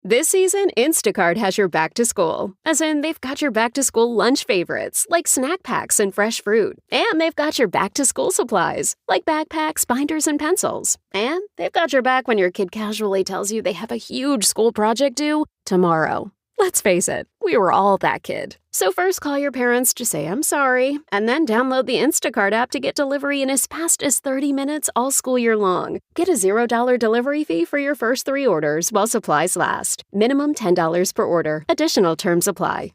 This season, Instacart has your back to school. As in, they've got your back to school lunch favorites, like snack packs and fresh fruit. And they've got your back to school supplies, like backpacks, binders, and pencils. And they've got your back when your kid casually tells you they have a huge school project due tomorrow. Let's face it, we were all that kid. So first call your parents to say I'm sorry, and then download the Instacart app to get delivery in as fast as 30 minutes all school year long. Get a $0 delivery fee for your first 3 orders while supplies last. Minimum $10 per order. Additional terms apply.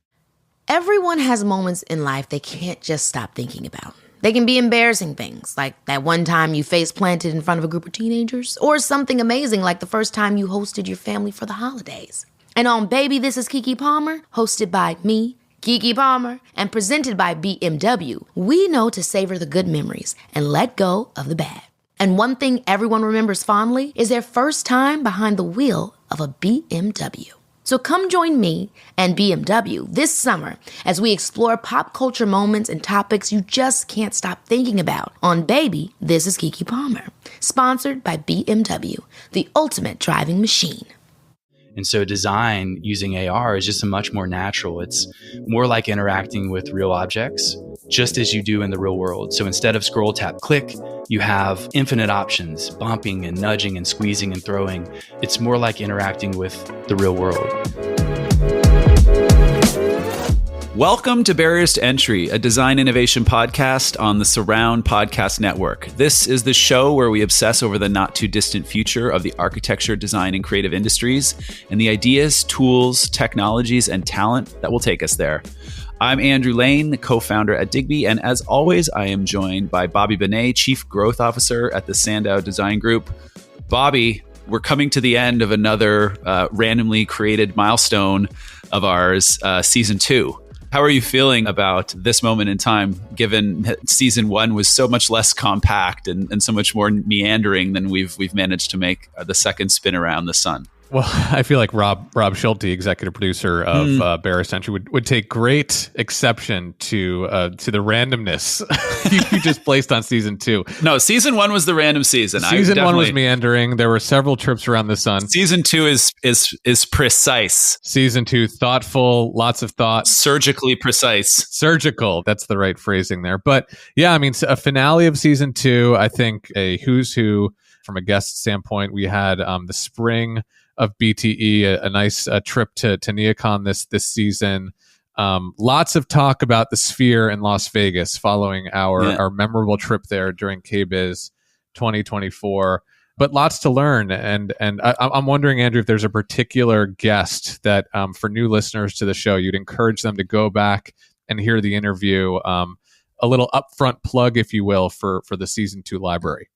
Everyone has moments in life they can't just stop thinking about. They can be embarrassing things, like that one time you face planted in front of a group of teenagers, or something amazing like the first time you hosted your family for the holidays. And on Baby, This is Keke Palmer, hosted by me, Keke Palmer, and presented by BMW, we know to savor the good memories and let go of the bad. And one thing everyone remembers fondly is their first time behind the wheel of a BMW. So come join me and BMW this summer as we explore pop culture moments and topics you just can't stop thinking about on Baby, This is Keke Palmer, sponsored by BMW, the ultimate driving machine. And so design using AR is just a much more natural. It's more like interacting with real objects, just as you do in the real world. So instead of scroll, tap, click, you have infinite options, bumping and nudging and squeezing and throwing. It's more like interacting with the real world. Welcome to Barriers to Entry, a design innovation podcast on the Surround Podcast Network. This is the show where we obsess over the not too distant future of the architecture, design, and creative industries and the ideas, tools, technologies, and talent that will take us there. I'm Andrew Lane, the co-founder at Digby, and as always, I am joined by Bobby Benet, Chief Growth Officer at the Sandow Design Group. Bobby, we're coming to the end of another randomly created milestone of ours, Season 2. How are you feeling about this moment in time, given that Season 1 was so much less compact and so much more meandering than we've managed to make the second spin around the sun? Well, I feel like Rob Schulte, executive producer of Barriers to Entry, would take great exception to the randomness you just placed on Season 2. No, Season 1 was the random season. Season 1 was meandering. There were several trips around the sun. Season 2 is precise. Season 2, thoughtful, lots of thought. Surgically precise. Surgical. That's the right phrasing there. But yeah, I mean, a finale of Season 2, I think a who's who from a guest standpoint. We had the spring of BTE, a nice trip to NeoCon this season. Lots of talk about the Sphere in Las Vegas following our memorable trip there during KBIS 2024. But lots to learn. And I'm wondering, Andrew, if there's a particular guest that for new listeners to the show, you'd encourage them to go back and hear the interview, a little upfront plug, if you will, for the Season 2 library.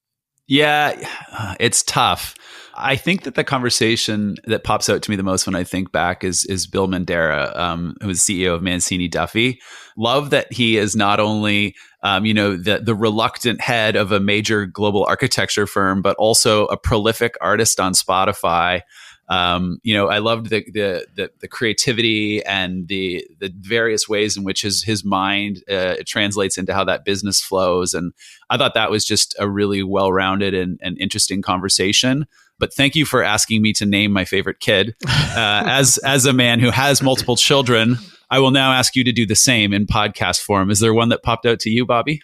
Yeah, it's tough. I think that the conversation that pops out to me the most when I think back is Bill Mandera, who is CEO of Mancini Duffy. Love that he is not only the reluctant head of a major global architecture firm, but also a prolific artist on Spotify. I loved the creativity and the various ways in which his mind translates into how that business flows. And I thought that was just a really well-rounded and interesting conversation. But thank you for asking me to name my favorite kid. As a man who has multiple children, I will now ask you to do the same in podcast form. Is there one that popped out to you, Bobby?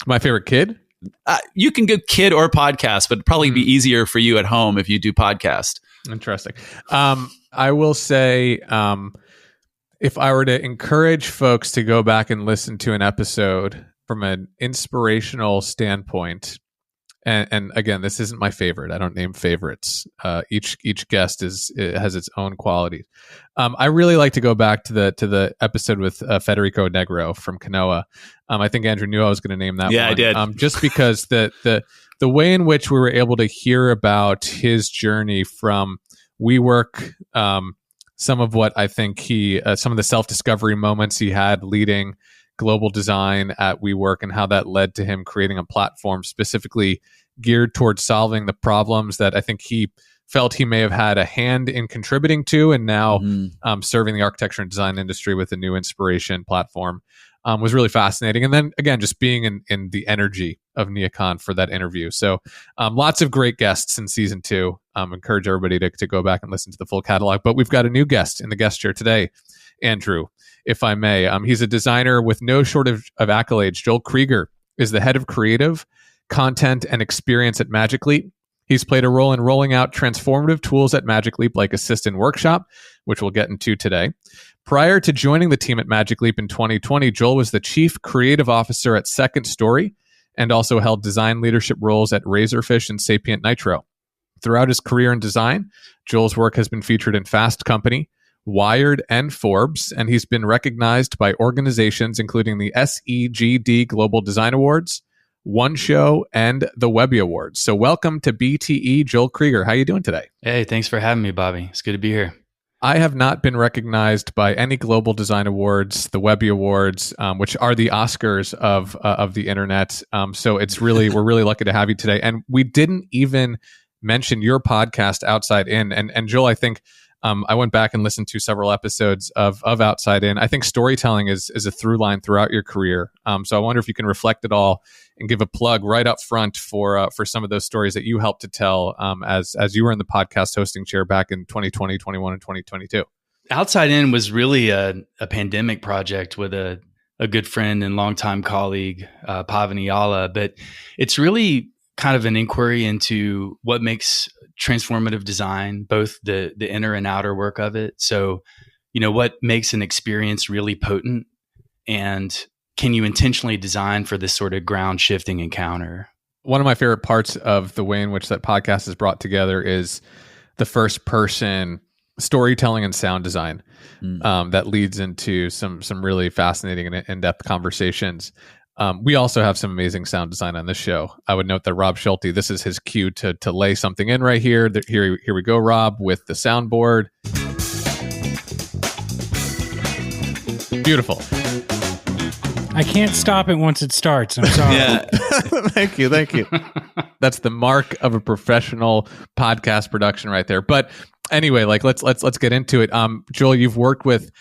My favorite kid? You can go kid or podcast, but it'd probably be easier for you at home if you do podcast. Interesting. I will say, if I were to encourage folks to go back and listen to an episode from an inspirational standpoint, and again, this isn't my favorite. I don't name favorites. Each guest has its own qualities. I really like to go back to the episode with Federico Negro from Canoa. I think Andrew knew I was going to name that one. Yeah, I did. Just because the way in which we were able to hear about his journey from WeWork, some of what I think some of the self-discovery moments he had leading global design at WeWork, and how that led to him creating a platform specifically geared towards solving the problems that I think he felt he may have had a hand in contributing to, and now serving the architecture and design industry with a new inspiration platform. was really fascinating. And then again, just being in the energy of NeoCon for that interview. So lots of great guests in season 2. Encourage everybody to go back and listen to the full catalog. But we've got a new guest in the guest chair today, Andrew, if I may. He's a designer with no shortage of accolades. Joel Krieger is the head of creative, content, and experience at Magic Leap. He's played a role in rolling out transformative tools at Magic Leap like Assistant Workshop, which we'll get into today. Prior to joining the team at Magic Leap in 2020, Joel was the chief creative officer at Second Story and also held design leadership roles at Razorfish and Sapient Nitro. Throughout his career in design, Joel's work has been featured in Fast Company, Wired, and Forbes, and he's been recognized by organizations including the SEGD Global Design Awards, One Show, and the Webby Awards. So welcome to BTE, Joel Krieger. How are you doing today? Hey, thanks for having me, Bobby. It's good to be here. I have not been recognized by any Global Design Awards, the Webby Awards, which are the Oscars of the internet. So it's really we're really lucky to have you today. And we didn't even mention your podcast, Outside In. And Joel, I think I went back and listened to several episodes of Outside In. I think storytelling is a through line throughout your career. So I wonder if you can reflect it all and give a plug right up front for some of those stories that you helped to tell as you were in the podcast hosting chair back in 2020, 21, and 2022. Outside In was really a pandemic project with a good friend and longtime colleague, Pavani Yala. But it's really kind of an inquiry into what makes transformative design, both the inner and outer work of it. So, what makes an experience really potent, and can you intentionally design for this sort of ground shifting encounter? One of my favorite parts of the way in which that podcast is brought together is the first person storytelling and sound design that leads into some really fascinating and in-depth conversations. We also have some amazing sound design on this show. I would note that Rob Schulte, this is his cue to lay something in right here. Here we go, Rob, with the soundboard. Beautiful. I can't stop it once it starts. I'm sorry. Yeah. Thank you. That's the mark of a professional podcast production right there. But anyway, let's get into it. Joel, you've worked with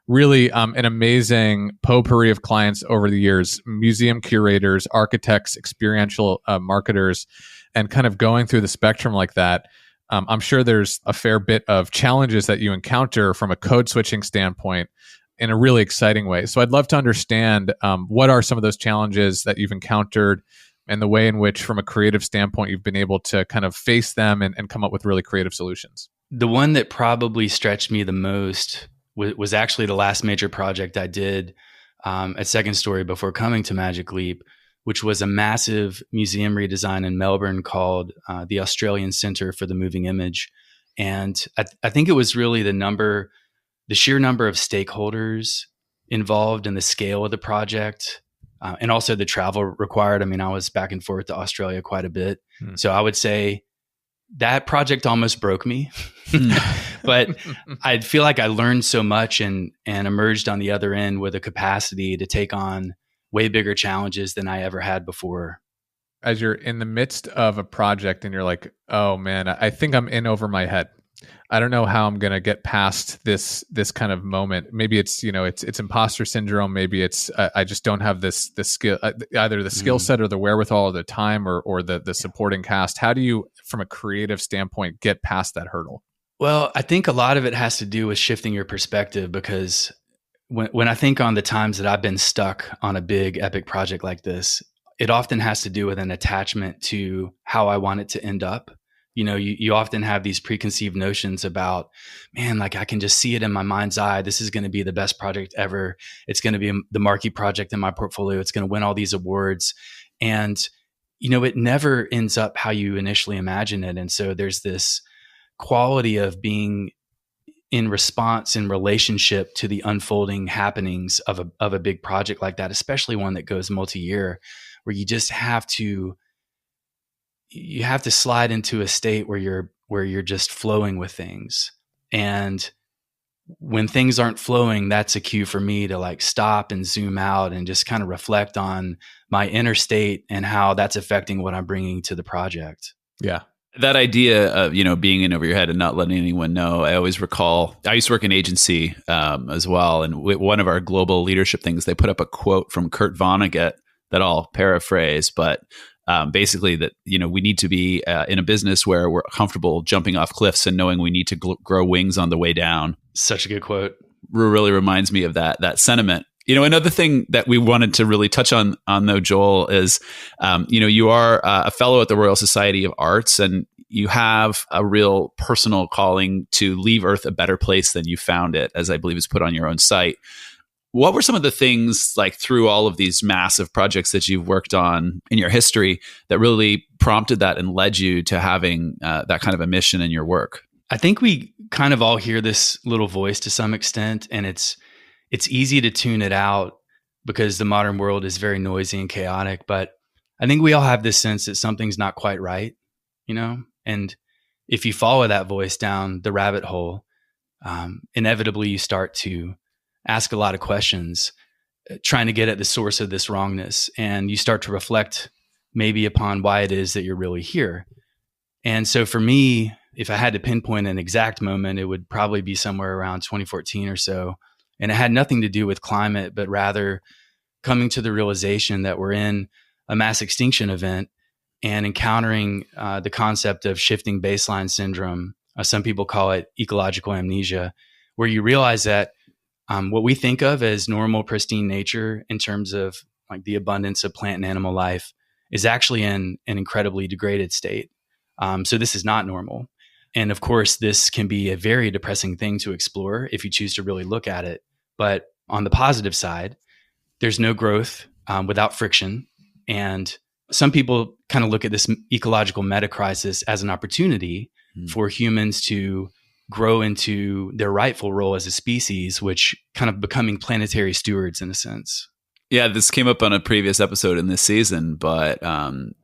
really an amazing potpourri of clients over the years, museum curators, architects, experiential marketers, and kind of going through the spectrum like that. I'm sure there's a fair bit of challenges that you encounter from a code switching standpoint in a really exciting way. So I'd love to understand what are some of those challenges that you've encountered and the way in which, from a creative standpoint, you've been able to kind of face them and come up with really creative solutions. The one that probably stretched me the most was actually the last major project I did at Second Story before coming to Magic Leap, which was a massive museum redesign in Melbourne called the Australian Centre for the Moving Image. And I think it was really the sheer number of stakeholders involved in the scale of the project, and also the travel required. I mean, I was back and forth to Australia quite a bit. So I would say that project almost broke me, but I feel like I learned so much and emerged on the other end with a capacity to take on way bigger challenges than I ever had before. As you're in the midst of a project and you're like, oh man, I think I'm in over my head. I don't know how I'm going to get past this kind of moment. Maybe it's, it's imposter syndrome. Maybe it's, I just don't have this skill, either the skill set or the wherewithal or the time or the supporting cast. How do you, from a creative standpoint, get past that hurdle? Well, I think a lot of it has to do with shifting your perspective, because when I think on the times that I've been stuck on a big epic project like this, it often has to do with an attachment to how I want it to end up. You often have these preconceived notions about, man, like I can just see it in my mind's eye. This is going to be the best project ever. It's going to be the marquee project in my portfolio. It's going to win all these awards. And, it never ends up how you initially imagine it. And so there's this quality of being in response in relationship to the unfolding happenings of a big project like that, especially one that goes multi-year, where you just have to slide into a state where you're just flowing with things. And when things aren't flowing, that's a cue for me to stop and zoom out and just kind of reflect on my inner state and how that's affecting what I'm bringing to the project. Yeah. That idea of, being in over your head and not letting anyone know. I always recall, I used to work in agency as well. And one of our global leadership things, they put up a quote from Kurt Vonnegut that I'll paraphrase, but basically that, we need to be in a business where we're comfortable jumping off cliffs and knowing we need to grow wings on the way down. Such a good quote. Really reminds me of that sentiment. Another thing that we wanted to really touch on though, Joel, is, you are a fellow at the Royal Society of Arts, and you have a real personal calling to leave Earth a better place than you found it, as I believe is put on your own site. What were some of the things, like through all of these massive projects that you've worked on in your history, that really prompted that and led you to having that kind of a mission in your work? I think we kind of all hear this little voice to some extent, and it's easy to tune it out because the modern world is very noisy and chaotic. But I think we all have this sense that something's not quite right, and if you follow that voice down the rabbit hole, inevitably you start to ask a lot of questions, trying to get at the source of this wrongness. And you start to reflect maybe upon why it is that you're really here. And so for me, if I had to pinpoint an exact moment, it would probably be somewhere around 2014 or so. And it had nothing to do with climate, but rather coming to the realization that we're in a mass extinction event and encountering the concept of shifting baseline syndrome. Some people call it ecological amnesia, where you realize that what we think of as normal, pristine nature in terms of like the abundance of plant and animal life is actually in an incredibly degraded state. So this is not normal. And of course, this can be a very depressing thing to explore if you choose to really look at it. But on the positive side, there's no growth without friction. And some people kind of look at this ecological meta crisis as an opportunity for humans to grow into their rightful role as a species, which kind of becoming planetary stewards in a sense. Yeah, this came up on a previous episode in this season, but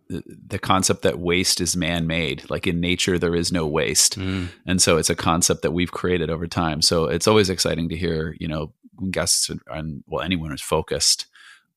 the concept that waste is man-made. Like in nature, there is no waste. And so it's a concept that we've created over time. So it's always exciting to hear, guests and anyone who's focused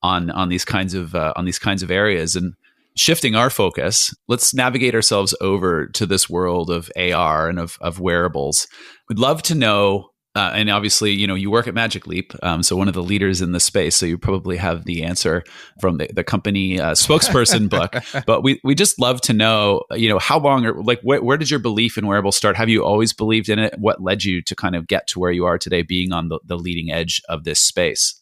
on these kinds of areas. And shifting our focus, let's navigate ourselves over to this world of AR and of wearables. We'd love to know, and obviously, you work at Magic Leap, so one of the leaders in the space, so you probably have the answer from the company spokesperson book. But we just love to know, how long, or like where did your belief in wearables start? Have you always believed in it? What led you to kind of get to where you are today, being on the leading edge of this space?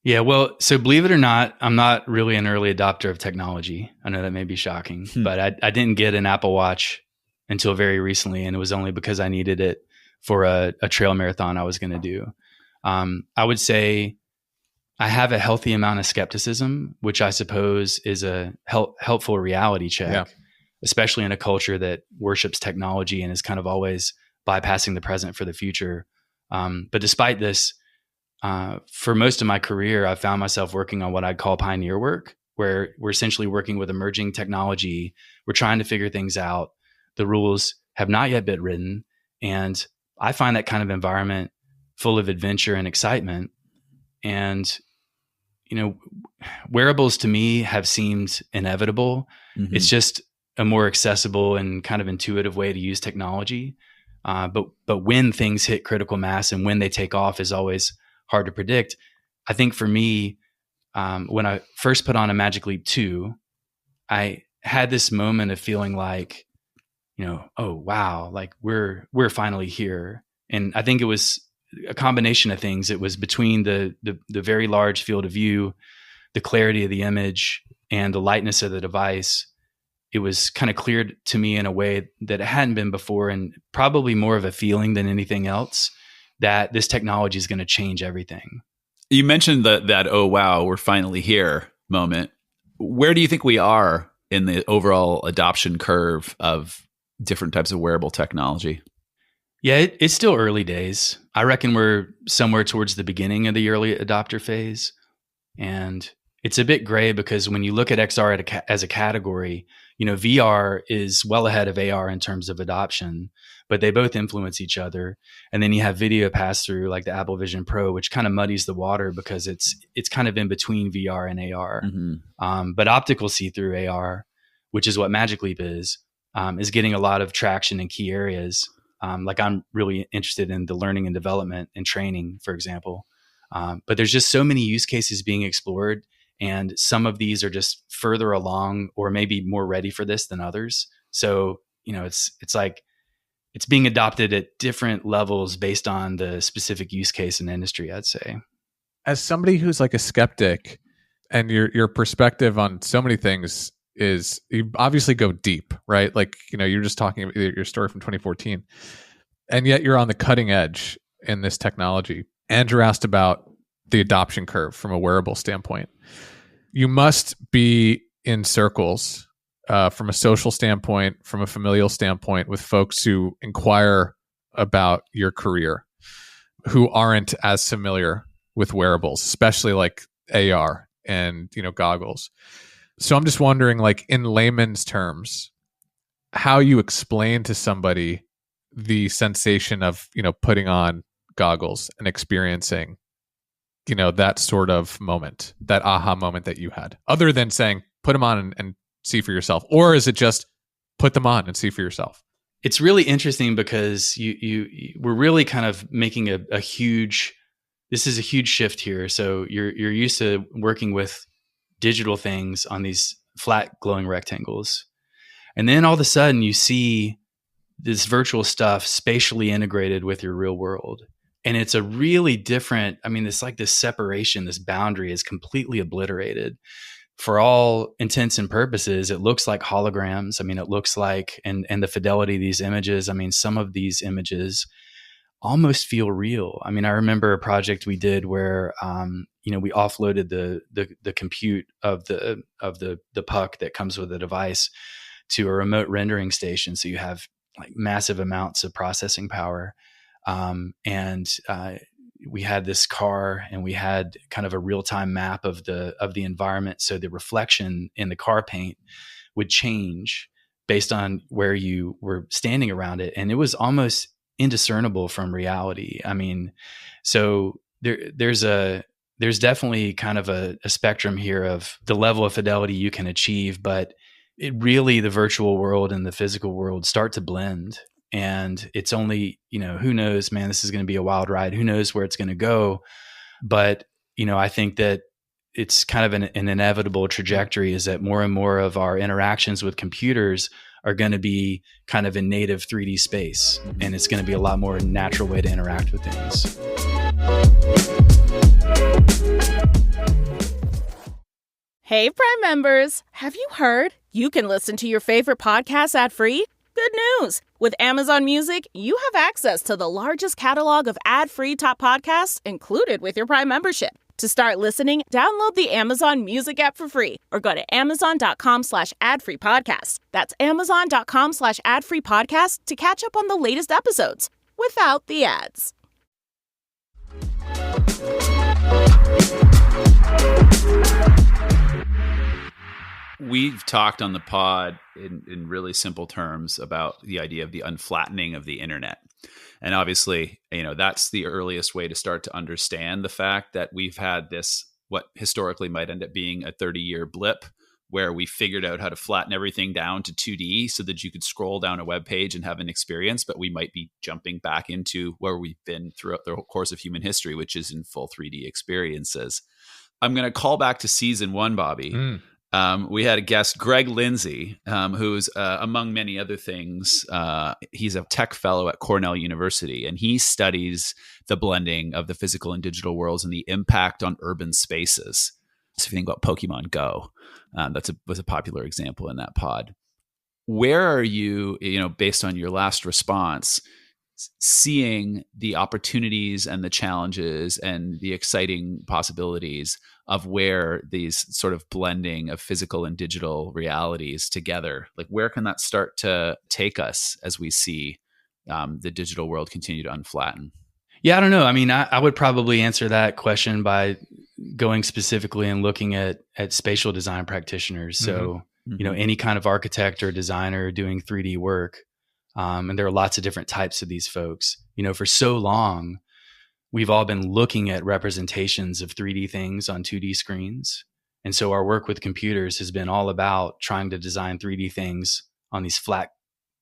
Yeah, well, so believe it or not, I'm not really an early adopter of technology. I know that may be shocking, but I didn't get an Apple Watch until very recently, and it was only because I needed it for a trail marathon I was going to do. I would say I have a healthy amount of skepticism, which I suppose is a helpful reality check, especially in a culture that worships technology and is kind of always bypassing the present for the future. But despite this, for most of my career, I found myself working on what I'd call pioneer work, where we're essentially working with emerging technology. We're trying to figure things out. The rules have not yet been written. And I find that kind of environment full of adventure and excitement. And, wearables to me have seemed inevitable. Mm-hmm. It's just a more accessible and kind of intuitive way to use technology. But when things hit critical mass and when they take off is always hard to predict. I think for me, when I first put on a Magic Leap 2, I had this moment of feeling like, oh wow, like we're finally here. And I think it was a combination of things. It was between the very large field of view, the clarity of the image, and the lightness of the device. It was kind of clear to me in a way that it hadn't been before, and probably more of a feeling than anything else, that this technology is going to change everything. You mentioned that, oh, wow, we're finally here moment. Where do you think we are in the overall adoption curve of different types of wearable technology? Yeah, it's still early days. I reckon we're somewhere towards the beginning of the early adopter phase. And it's a bit gray because when you look at XR as a category, VR is well ahead of AR in terms of adoption, but they both influence each other. And then you have video pass through like the Apple Vision Pro, which kind of muddies the water because it's kind of in between VR and AR. Mm-hmm. But optical see-through AR, which is what Magic Leap is, is getting a lot of traction in key areas. Like I'm really interested in the learning and development and training, for example. But there's just so many use cases being explored, and some of these are just further along or maybe more ready for this than others. So, it's like it's being adopted at different levels based on the specific use case and industry, I'd say. As somebody who's like a skeptic, and your perspective on so many things is, you obviously go deep, right? Like, you're just talking about your story from 2014, and yet you're on the cutting edge in this technology. Andrew asked about the adoption curve from a wearable standpoint. You must be in circles from a social standpoint, from a familial standpoint, with folks who inquire about your career, who aren't as familiar with wearables, especially like AR and goggles. So I'm just wondering, like, in layman's terms, how you explain to somebody the sensation of putting on goggles and experiencing that sort of moment, that aha moment that you had, other than saying put them on and see for yourself, or is it just put them on and see for yourself? It's really interesting because we're really kind of making a huge shift here. So you're used to working with digital things on these flat glowing rectangles, and then all of a sudden you see this virtual stuff spatially integrated with your real world. And it's a really different, it's like this separation, this boundary is completely obliterated. For all intents and purposes, it looks like holograms. It looks like, and the fidelity of these images, some of these images almost feel real. I remember a project we did where, we offloaded the compute of the puck that comes with the device to a remote rendering station. So you have like massive amounts of processing power. We had this car, and we had kind of a real-time map of the environment. So the reflection in the car paint would change based on where you were standing around it. And it was almost indiscernible from reality. So there's definitely kind of a spectrum here of the level of fidelity you can achieve, but the virtual world and the physical world start to blend. And it's only, who knows, man, this is going to be a wild ride. Who knows where it's going to go? But, I think that it's kind of an inevitable trajectory, is that more and more of our interactions with computers are going to be kind of in native 3D space. And it's going to be a lot more natural way to interact with things. Hey, Prime members, have you heard? You can listen to your favorite podcasts ad-free? Good news! With Amazon Music, you have access to the largest catalog of ad-free top podcasts included with your Prime membership. To start listening, download the Amazon Music app for free or go to amazon.com/ad-free-podcast. That's amazon.com/ad-free-podcast to catch up on the latest episodes without the ads. We've talked on the pod in really simple terms about the idea of the unflattening of the internet. And obviously, that's the earliest way to start to understand the fact that we've had this, what historically might end up being a 30-year blip, where we figured out how to flatten everything down to 2D so that you could scroll down a web page and have an experience. But we might be jumping back into where we've been throughout the whole course of human history, which is in full 3D experiences. I'm going to call back to season 1, Bobby. We had a guest, Greg Lindsay, who's, among many other things, he's a tech fellow at Cornell University, and he studies the blending of the physical and digital worlds and the impact on urban spaces. So if you think about Pokemon Go, was a popular example in that pod. Where are you, based on your last response, seeing the opportunities and the challenges and the exciting possibilities of where these sort of blending of physical and digital realities together, like where can that start to take us as we see the digital world continue to unflatten? Yeah, I don't know. I would probably answer that question by going specifically and looking at spatial design practitioners. So, any kind of architect or designer doing 3D work. And there are lots of different types of these folks. For so long, we've all been looking at representations of 3D things on 2D screens. And so our work with computers has been all about trying to design 3D things on these flat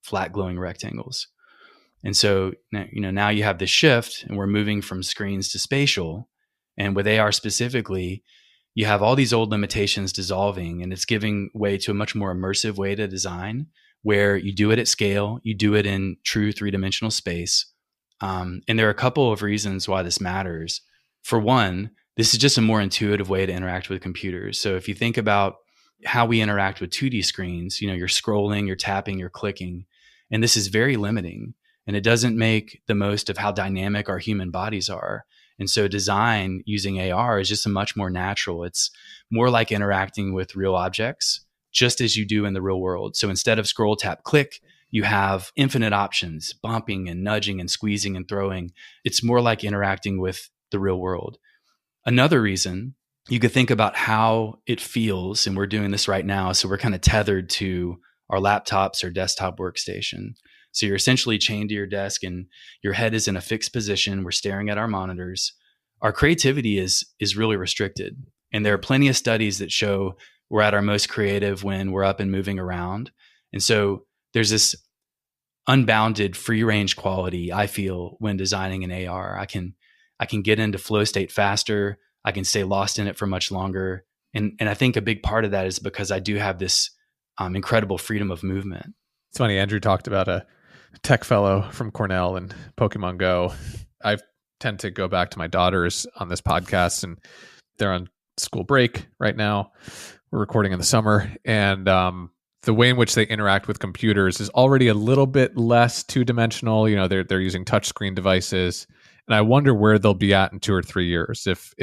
flat glowing rectangles. And so, now you have this shift and we're moving from screens to spatial. And with AR specifically, you have all these old limitations dissolving, and it's giving way to a much more immersive way to design, where you do it at scale, you do it in true three-dimensional space. And there are a couple of reasons why this matters. For one, this is just a more intuitive way to interact with computers. So if you think about how we interact with 2D screens, you're scrolling, you're tapping, you're clicking, and this is very limiting. And it doesn't make the most of how dynamic our human bodies are. And so design using AR is just a much more natural. It's more like interacting with real objects, just as you do in the real world. So instead of scroll, tap, click, you have infinite options, bumping and nudging and squeezing and throwing. It's more like interacting with the real world. Another reason, you could think about how it feels, and we're doing this right now. So we're kind of tethered to our laptops or desktop workstation. So you're essentially chained to your desk and your head is in a fixed position. We're staring at our monitors. Our creativity is really restricted. And there are plenty of studies that show we're at our most creative when we're up and moving around. And so there's this unbounded free range quality I feel when designing an AR. I can get into flow state faster. I can stay lost in it for much longer. And I think a big part of that is because I do have this incredible freedom of movement. It's funny, Andrew talked about a tech fellow from Cornell and Pokemon Go. I tend to go back to my daughters on this podcast, and they're on school break right now. We're recording in the summer, and the way in which they interact with computers is already a little bit less two-dimensional. They're using touchscreen devices, and I wonder where they'll be at in 2 or 3 years if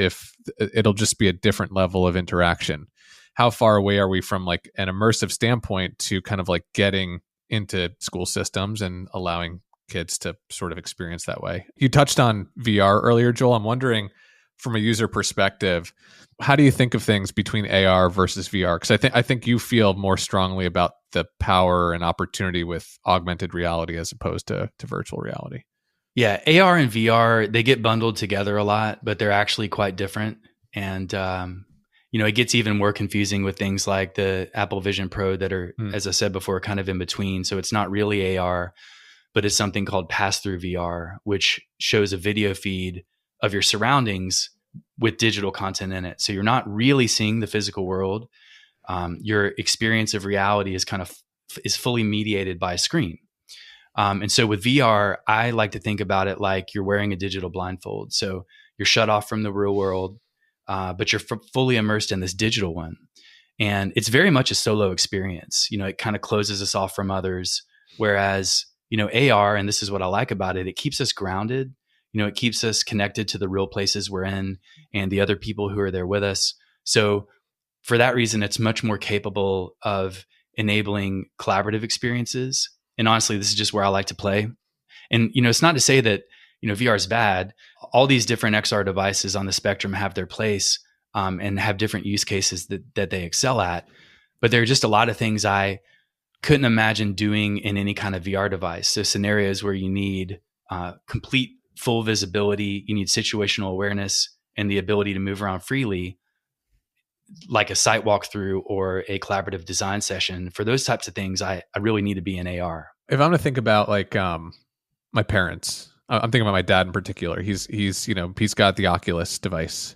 it'll just be a different level of interaction. How far away are we from like an immersive standpoint to kind of like getting into school systems and allowing kids to sort of experience that way? You touched on VR earlier, Joel. I'm wondering, from a user perspective, how do you think of things between AR versus VR? Because I think you feel more strongly about the power and opportunity with augmented reality as opposed to virtual reality. Yeah, AR and VR, they get bundled together a lot, but they're actually quite different. And it gets even more confusing with things like the Apple Vision Pro that are, as I said before, kind of in between. So it's not really AR, but it's something called pass-through VR, which shows a video feed of your surroundings with digital content in it. So you're not really seeing the physical world. Your experience of reality is fully mediated by a screen. And so with VR, I like to think about it like you're wearing a digital blindfold. So you're shut off from the real world, but you're fully immersed in this digital one. And it's very much a solo experience. It kind of closes us off from others. Whereas, AR, and this is what I like about it, it keeps us grounded. It keeps us connected to the real places we're in and the other people who are there with us. So for that reason, it's much more capable of enabling collaborative experiences. And honestly, this is just where I like to play. And, it's not to say that, VR is bad. All these different XR devices on the spectrum have their place and have different use cases that they excel at. But there are just a lot of things I couldn't imagine doing in any kind of VR device. So scenarios where you need complete full visibility, you need situational awareness and the ability to move around freely, like a site walkthrough or a collaborative design session. For those types of things, I really need to be in AR. If I'm to think about like my parents, I'm thinking about my dad in particular. He's got the Oculus device,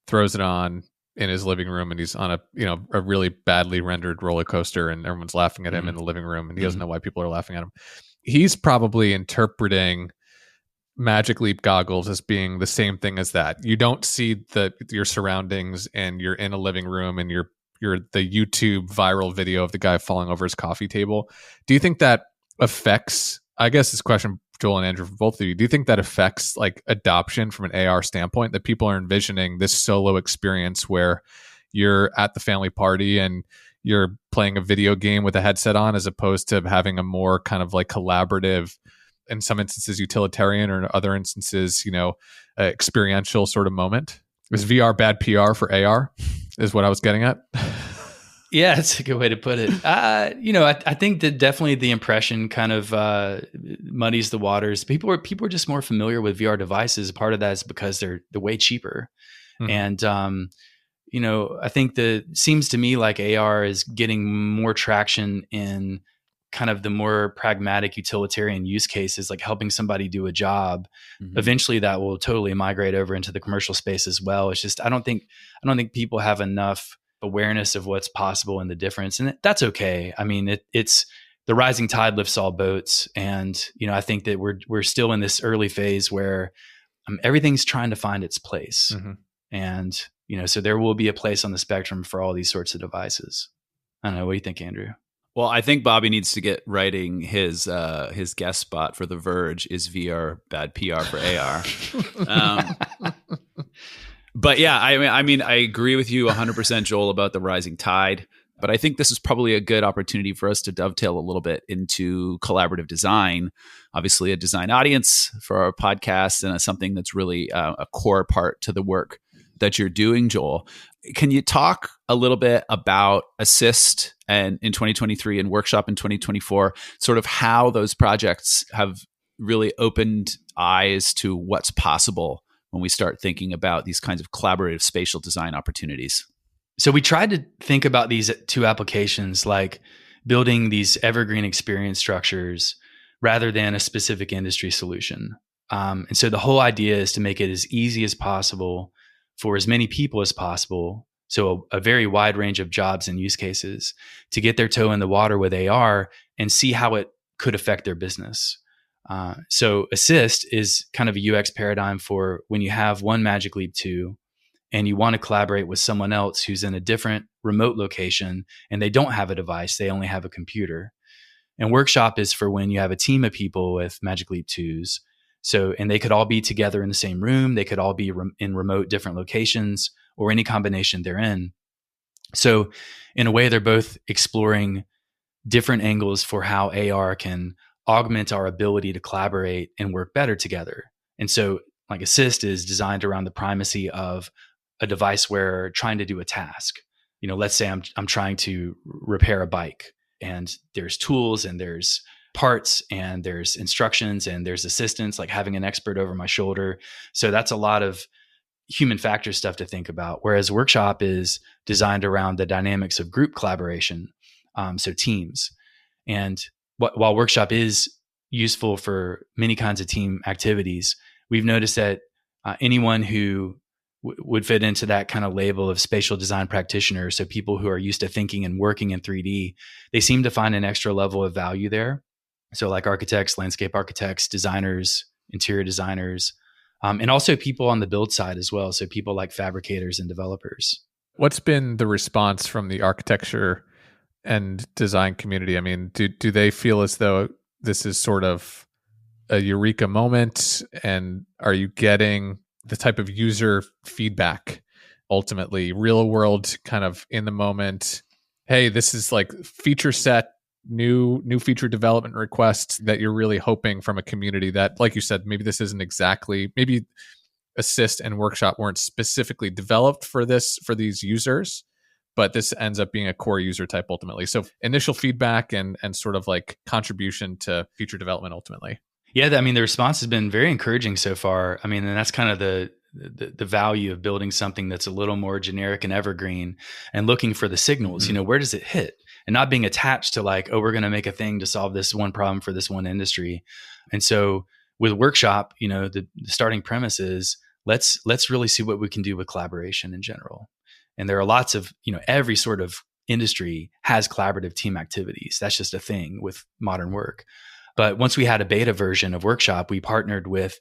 throws it on in his living room, and he's on a really badly rendered roller coaster, and everyone's laughing at him in the living room, and he doesn't know why people are laughing at him. He's probably interpreting Magic Leap goggles as being the same thing as that. You don't see your surroundings, and you're in a living room, and you're the YouTube viral video of the guy falling over his coffee table. Do you think that affects, I guess this question, Joel and Andrew, for both of you, do you think that affects like adoption from an AR standpoint, that people are envisioning this solo experience where you're at the family party and you're playing a video game with a headset on, as opposed to having a more kind of like collaborative, in some instances utilitarian, or in other instances, experiential sort of moment? Is VR bad PR for AR is what I was getting at. Yeah, that's a good way to put it. I think that definitely the impression kind of muddies the waters. People are just more familiar with VR devices. Part of that is because they're way cheaper. Mm-hmm. And, I think that seems to me like AR is getting more traction in kind of the more pragmatic utilitarian use cases, like helping somebody do a job, eventually that will totally migrate over into the commercial space as well. It's just, I don't think people have enough awareness of what's possible and the difference. And that's okay. I mean, it's the rising tide lifts all boats. And, I think that we're still in this early phase where everything's trying to find its place. And, so there will be a place on the spectrum for all these sorts of devices. I don't know. What do you think, Andrew? Well, I think Bobby needs to get writing his guest spot for The Verge. Is VR bad PR for AR? But yeah, I mean, I agree with you 100%, Joel, about the rising tide. But I think this is probably a good opportunity for us to dovetail a little bit into collaborative design. Obviously, a design audience for our podcast, and something that's really a core part to the work that you're doing, Joel. Can you talk a little bit about Assist and in 2023 and Workshop in 2024, sort of how those projects have really opened eyes to what's possible when we start thinking about these kinds of collaborative spatial design opportunities? So we tried to think about these two applications, like building these evergreen experience structures rather than a specific industry solution. And so the whole idea is to make it as easy as possible for as many people as possible, so a very wide range of jobs and use cases, to get their toe in the water with AR and see how it could affect their business. So Assist is kind of a UX paradigm for when you have one Magic Leap 2 and you want to collaborate with someone else who's in a different remote location and they don't have a device, they only have a computer. And Workshop is for when you have a team of people with Magic Leap 2s. So, and they could all be together in the same room. They could all be in remote different locations or any combination therein. So in a way, they're both exploring different angles for how AR can augment our ability to collaborate and work better together. And so like Assist is designed around the primacy of a device wearer trying to do a task. Let's say I'm trying to repair a bike, and there's tools and there's parts and there's instructions and there's assistance, like having an expert over my shoulder. So that's a lot of human factor stuff to think about. Whereas Workshop is designed around the dynamics of group collaboration, so teams. And while Workshop is useful for many kinds of team activities, we've noticed that anyone who would fit into that kind of label of spatial design practitioners, so people who are used to thinking and working in 3D, they seem to find an extra level of value there. So like architects, landscape architects, designers, interior designers, and also people on the build side as well. So people like fabricators and developers. What's been the response from the architecture and design community? I mean, do they feel as though this is sort of a eureka moment? And are you getting the type of user feedback, ultimately real world kind of in the moment? Hey, this is like feature set, new feature development requests that you're really hoping from a community that, like you said, maybe this isn't exactly, maybe Assist and Workshop weren't specifically developed for these users, but this ends up being a core user type ultimately. So initial feedback and sort of like contribution to feature development ultimately. Yeah, I mean, the response has been very encouraging so far. I mean, and that's kind of the value of building something that's a little more generic and evergreen and looking for the signals. Where does it hit? And not being attached to like, oh, we're going to make a thing to solve this one problem for this one industry. And so with Workshop, the starting premise is let's really see what we can do with collaboration in general. And there are lots of, every sort of industry has collaborative team activities. That's just a thing with modern work. But once we had a beta version of Workshop, we partnered with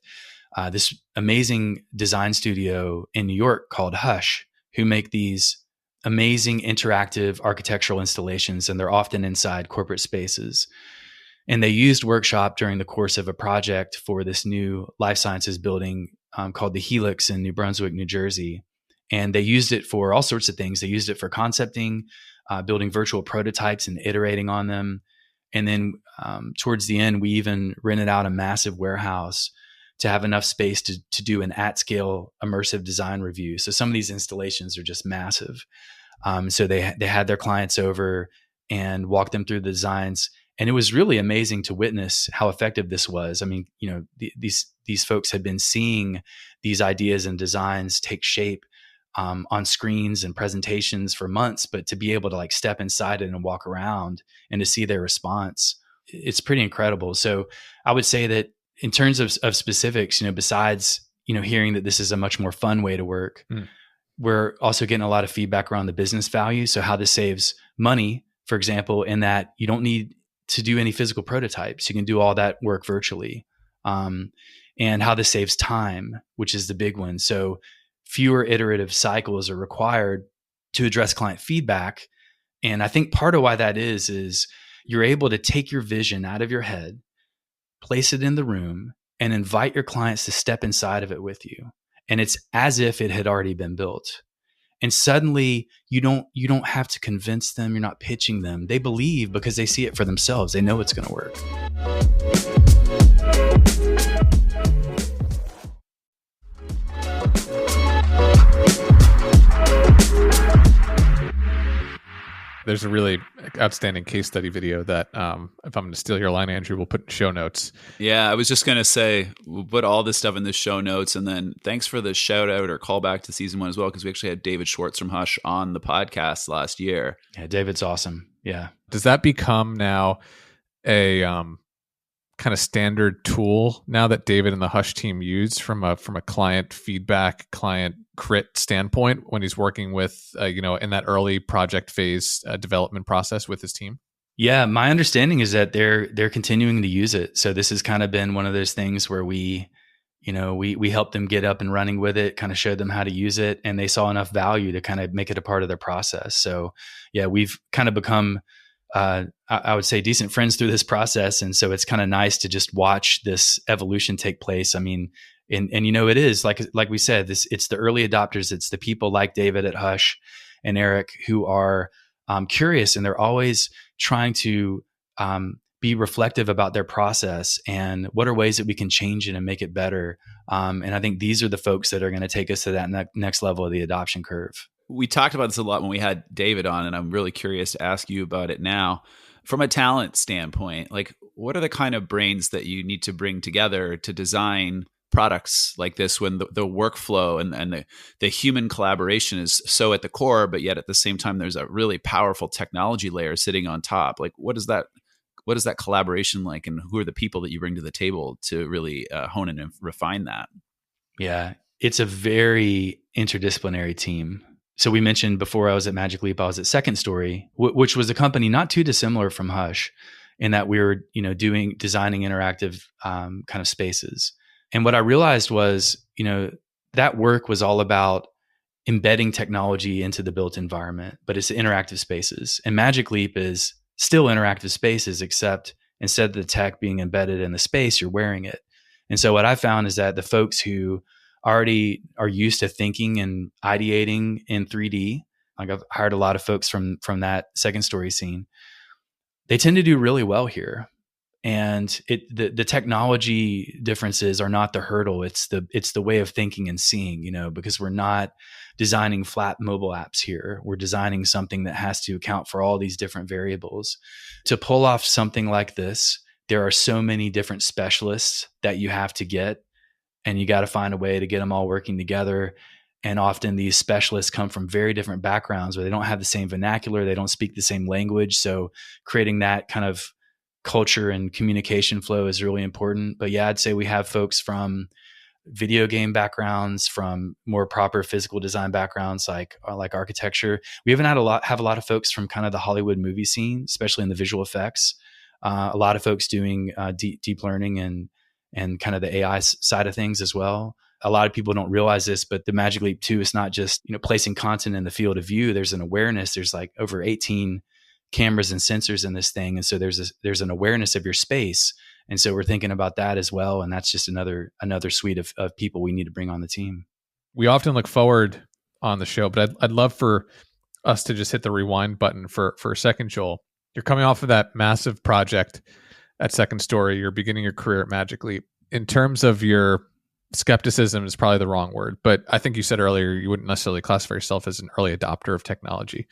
this amazing design studio in New York called Hush, who make these amazing interactive architectural installations, and they're often inside corporate spaces. And they used Workshop during the course of a project for this new life sciences building called the Helix in New Brunswick, New Jersey. And they used it for all sorts of things. They used it for concepting, building virtual prototypes and iterating on them. And then towards the end, we even rented out a massive warehouse to have enough space to do an at-scale immersive design review. So some of these installations are just massive. So they had their clients over and walked them through the designs. And it was really amazing to witness how effective this was. I mean, these folks had been seeing these ideas and designs take shape on screens and presentations for months, but to be able to like step inside it and walk around and to see their response, it's pretty incredible. So I would say that in terms of specifics, besides, hearing that this is a much more fun way to work, we're also getting a lot of feedback around the business value. So how this saves money, for example, in that you don't need to do any physical prototypes. You can do all that work virtually. And how this saves time, which is the big one. So fewer iterative cycles are required to address client feedback. And I think part of why that is you're able to take your vision out of your head, place it in the room, and invite your clients to step inside of it with you. And it's as if it had already been built. And suddenly you don't have to convince them. You're not pitching them. They believe because they see it for themselves. They know it's going to work. There's a really outstanding case study video that, if I'm going to steal your line, Andrew, we'll put in show notes. Yeah, I was just going to say, we'll put all this stuff in the show notes. And then thanks for the shout out or callback to season 1 as well, because we actually had David Schwartz from Hush on the podcast last year. Yeah, David's awesome. Yeah. Does that become now a kind of standard tool now that David and the Hush team use from a client feedback, client crit standpoint when he's working with, in that early project phase development process with his team? Yeah, my understanding is that they're continuing to use it. So this has kind of been one of those things where we helped them get up and running with it, kind of showed them how to use it, and they saw enough value to kind of make it a part of their process. So yeah, we've kind of become, I would say, decent friends through this process. And so it's kind of nice to just watch this evolution take place. I mean, and it is like we said, it's the early adopters. It's the people like David at Hush and Eric who are curious, and they're always trying to be reflective about their process and what are ways that we can change it and make it better. And I think these are the folks that are going to take us to that next level of the adoption curve. We talked about this a lot when we had David on, and I'm really curious to ask you about it now. From a talent standpoint, like what are the kind of brains that you need to bring together to design products like this when the workflow and the human collaboration is so at the core, but yet at the same time, there's a really powerful technology layer sitting on top? Like what is that collaboration like, and who are the people that you bring to the table to really hone in and refine that? Yeah, it's a very interdisciplinary team. So we mentioned before I was at Magic Leap, I was at Second Story, which was a company not too dissimilar from Hush in that we were, designing interactive kind of spaces. And what I realized was, that work was all about embedding technology into the built environment, but it's interactive spaces. And Magic Leap is still interactive spaces, except instead of the tech being embedded in the space, you're wearing it. And so what I found is that the folks who already are used to thinking and ideating in 3D, like I've hired a lot of folks from that Second Story scene, they tend to do really well here. And the technology differences are not the hurdle. It's the way of thinking and seeing, because we're not designing flat mobile apps here. We're designing something that has to account for all these different variables. To pull off something like this, there are so many different specialists that you have to get, and you got to find a way to get them all working together. And often these specialists come from very different backgrounds where they don't have the same vernacular. They don't speak the same language. So creating that kind of culture and communication flow is really important. But yeah, I'd say we have folks from video game backgrounds, from more proper physical design backgrounds like architecture. We even have a lot of folks from kind of the Hollywood movie scene, especially in the visual effects. A lot of folks doing deep learning and kind of the AI side of things as well. A lot of people don't realize this, but the Magic Leap 2 is not just placing content in the field of view. There's an awareness. There's like over 18 cameras and sensors in this thing, and so there's an awareness of your space. And so we're thinking about that as well. And that's just another suite of people we need to bring on the team. We often look forward on the show, but I'd love for us to just hit the rewind button for a second, Joel. You're coming off of that massive project at Second Story. You're beginning your career at Magic Leap. In terms of your skepticism is probably the wrong word, but I think you said earlier you wouldn't necessarily classify yourself as an early adopter of technology.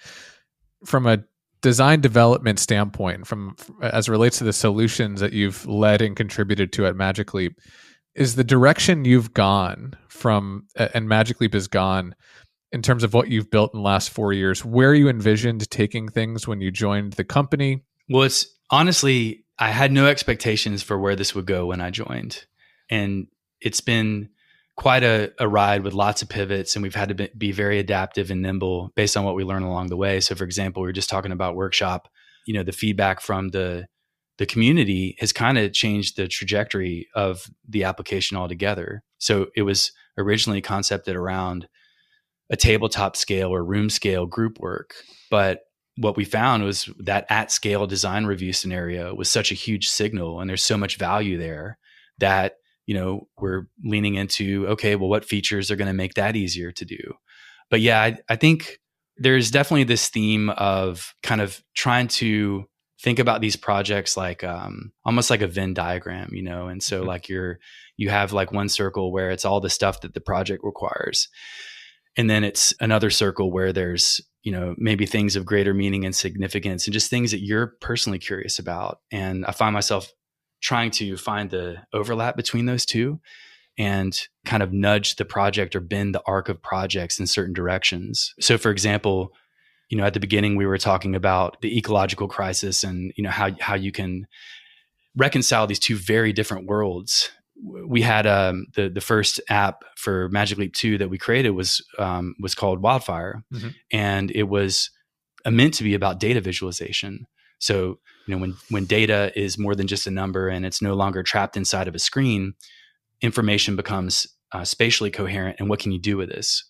From a design development standpoint, and from as it relates to the solutions that you've led and contributed to at Magic Leap, is the direction you've gone from and Magic Leap has gone in terms of what you've built in the last 4 years, where you envisioned taking things when you joined the company? Well, it's honestly, I had no expectations for where this would go when I joined. And it's been quite a ride with lots of pivots, and we've had to be very adaptive and nimble based on what we learn along the way. So for example, we were just talking about workshop, the feedback from the community has kind of changed the trajectory of the application altogether. So it was originally concepted around a tabletop scale or room scale group work. But what we found was that at scale design review scenario was such a huge signal, and there's so much value there that, we're leaning into, okay, well, what features are going to make that easier to do? But yeah, I think there's definitely this theme of kind of trying to think about these projects like almost like a Venn diagram, and so like you have like one circle where it's all the stuff that the project requires. And then it's another circle where there's, maybe things of greater meaning and significance and just things that you're personally curious about. And I find myself trying to find the overlap between those two and kind of nudge the project or bend the arc of projects in certain directions. So for example, at the beginning, we were talking about the ecological crisis and, how you can reconcile these two very different worlds. We had the first app for Magic Leap 2 that we created was called Wildfire, and it was meant to be about data visualization. So when data is more than just a number and it's no longer trapped inside of a screen, information becomes spatially coherent. And what can you do with this?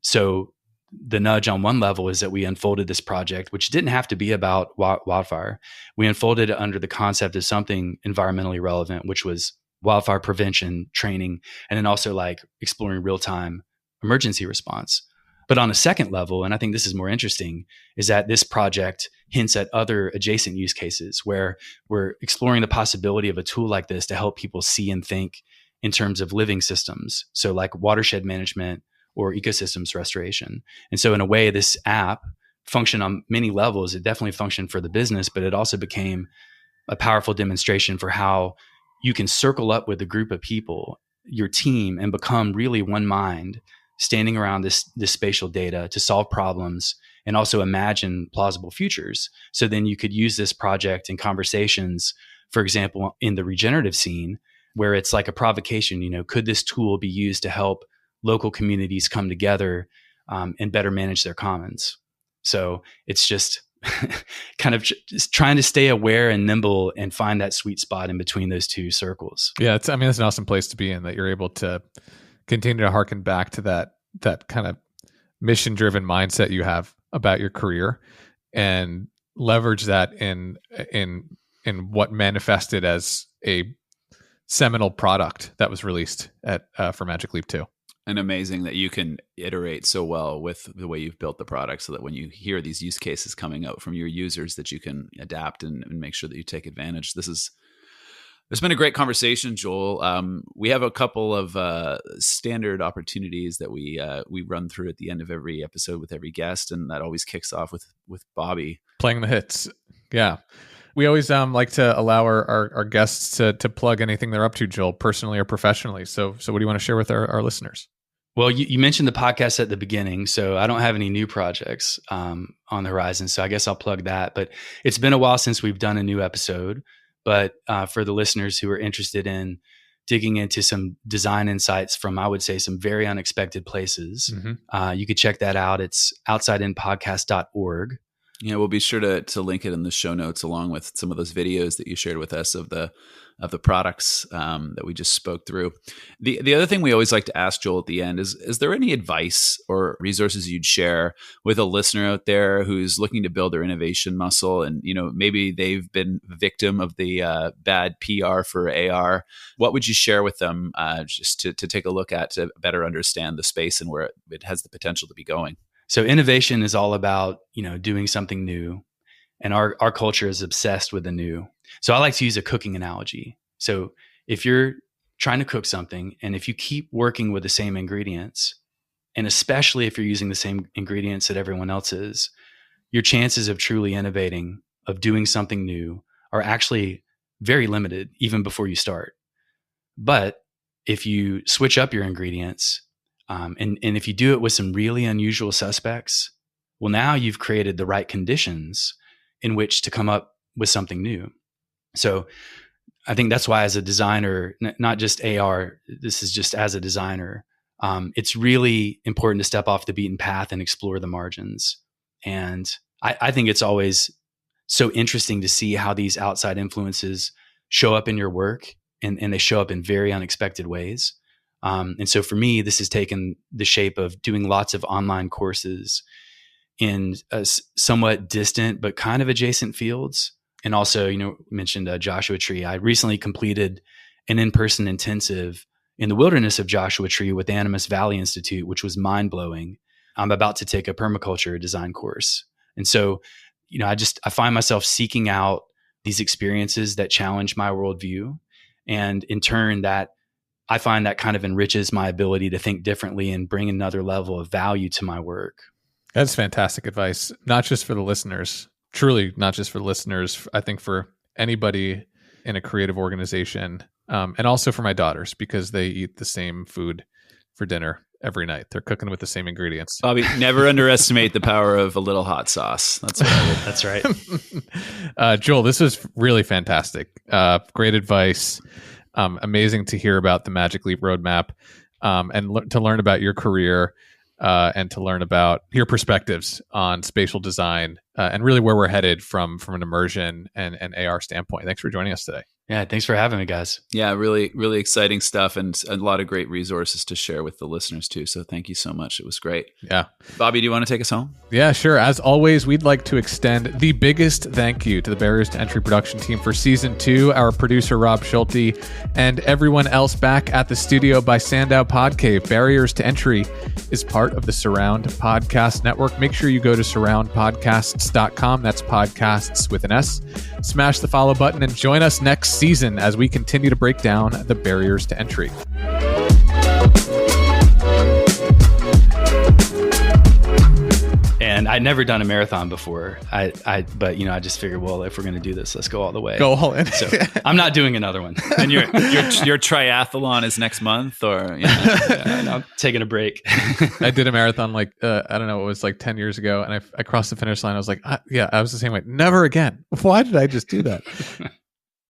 So the nudge on one level is that we unfolded this project, which didn't have to be about wildfire. We unfolded it under the concept of something environmentally relevant, which was wildfire prevention training, and then also like exploring real-time emergency response. But on a second level, and I think this is more interesting, is that this project hints at other adjacent use cases where we're exploring the possibility of a tool like this to help people see and think in terms of living systems. So like watershed management or ecosystems restoration. And so in a way, this app functioned on many levels. It definitely functioned for the business, but it also became a powerful demonstration for how you can circle up with a group of people, your team, and become really one mind, standing around this spatial data to solve problems and also imagine plausible futures. So then you could use this project in conversations, for example, in the regenerative scene, where it's like a provocation, could this tool be used to help local communities come together and better manage their commons? So it's just kind of just trying to stay aware and nimble and find that sweet spot in between those two circles. Yeah, it's an awesome place to be in, that you're able to continue to harken back to that kind of mission-driven mindset you have about your career and leverage that in what manifested as a seminal product that was released for Magic Leap 2. And amazing that you can iterate so well with the way you've built the product, so that when you hear these use cases coming out from your users, that you can adapt and make sure that you take advantage. It's been a great conversation, Joel. We have a couple of standard opportunities that we run through at the end of every episode with every guest, and that always kicks off with Bobby playing the hits. Yeah. We always like to allow our guests to plug anything they're up to, Joel, personally or professionally. So what do you want to share with our listeners? Well, you mentioned the podcast at the beginning, so I don't have any new projects on the horizon, so I guess I'll plug that. But it's been a while since we've done a new episode. But for the listeners who are interested in digging into some design insights from, I would say, some very unexpected places, you could check that out. It's outsideinpodcast.org. Yeah, we'll be sure to link it in the show notes, along with some of those videos that you shared with us of the products that we just spoke through. The other thing we always like to ask, Joel, at the end is there any advice or resources you'd share with a listener out there who's looking to build their innovation muscle, and maybe they've been victim of the bad PR for AR? What would you share with them just to take a look at, to better understand the space and where it has the potential to be going? So innovation is all about, doing something new, and our culture is obsessed with the new. So I like to use a cooking analogy. So if you're trying to cook something, and if you keep working with the same ingredients, and especially if you're using the same ingredients that everyone else is, your chances of truly innovating, of doing something new, are actually very limited even before you start. But if you switch up your ingredients, And if you do it with some really unusual suspects, well, now you've created the right conditions in which to come up with something new. So I think that's why, as a designer, not just AR, this is just as a designer, it's really important to step off the beaten path and explore the margins. And I think it's always so interesting to see how these outside influences show up in your work, and they show up in very unexpected ways. And so for me, this has taken the shape of doing lots of online courses in somewhat distant but kind of adjacent fields. And also, mentioned Joshua Tree. I recently completed an in-person intensive in the wilderness of Joshua Tree with Animas Valley Institute, which was mind-blowing. I'm about to take a permaculture design course. And so, I find myself seeking out these experiences that challenge my worldview. And in turn, I find that kind of enriches my ability to think differently and bring another level of value to my work. That's fantastic advice, not just for the listeners, truly not just for the listeners. I think for anybody in a creative organization, and also for my daughters, because they eat the same food for dinner every night. They're cooking with the same ingredients. Bobby, never underestimate the power of a little hot sauce. That's what I would. That's right. Joel, this was really fantastic. Great advice. Amazing to hear about the Magic Leap roadmap, and to learn about your career, and to learn about your perspectives on spatial design, and really where we're headed from an immersion and AR standpoint. Thanks for joining us today. Yeah, thanks for having me, guys. Yeah, really, really exciting stuff, and a lot of great resources to share with the listeners too. So thank you so much. It was great. Yeah. Bobby, do you want to take us home? Yeah, sure. As always, we'd like to extend the biggest thank you to the Barriers to Entry production team for season 2, our producer, Rob Schulte, and everyone else back at the studio by Sandow Podcave. Barriers to Entry is part of the Surround Podcast Network. Make sure you go to surroundpodcasts.com. That's podcasts with an S. Smash the follow button and join us next season as we continue to break down the barriers to entry. And I'd never done a marathon before. But I just figured, well, if we're going to do this, let's go all the way. Go all in. So I'm not doing another one. And your triathlon is next month, or Yeah, I'm taking a break. I did a marathon I don't know, it was like 10 years ago, and I crossed the finish line. I was like, I was the same way. Never again. Why did I just do that?